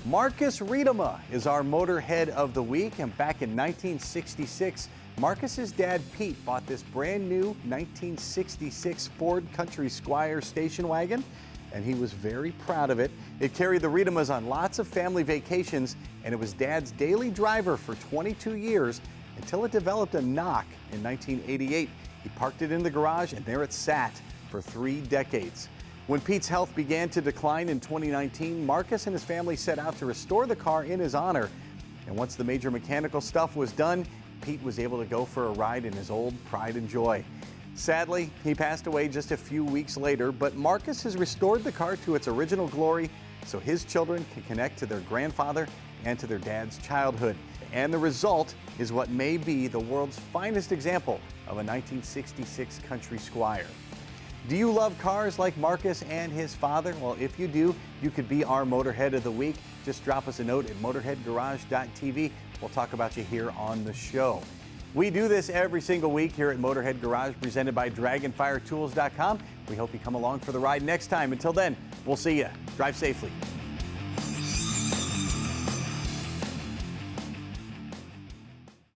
Marcus Riedema is our Motorhead of the Week, and back in 1966, Marcus's dad Pete bought this brand new 1966 Ford Country Squire station wagon, and he was very proud of it. It carried the Riedemas on lots of family vacations, and it was Dad's daily driver for 22 years until it developed a knock in 1988. He parked it in the garage, and there it sat for 3 decades. When Pete's health began to decline in 2019, Marcus and his family set out to restore the car in his honor. And once the major mechanical stuff was done, Pete was able to go for a ride in his old pride and joy. Sadly, he passed away just a few weeks later, but Marcus has restored the car to its original glory so his children can connect to their grandfather and to their dad's childhood. And the result is what may be the world's finest example of a 1966 Country Squire. Do you love cars like Marcus and his father? Well, if you do, you could be our Motorhead of the Week. Just drop us a note at motorheadgarage.tv. We'll talk about you here on the show. We do this every single week here at Motorhead Garage, presented by DragonfireTools.com. We hope you come along for the ride next time. Until then, we'll see you. Drive safely.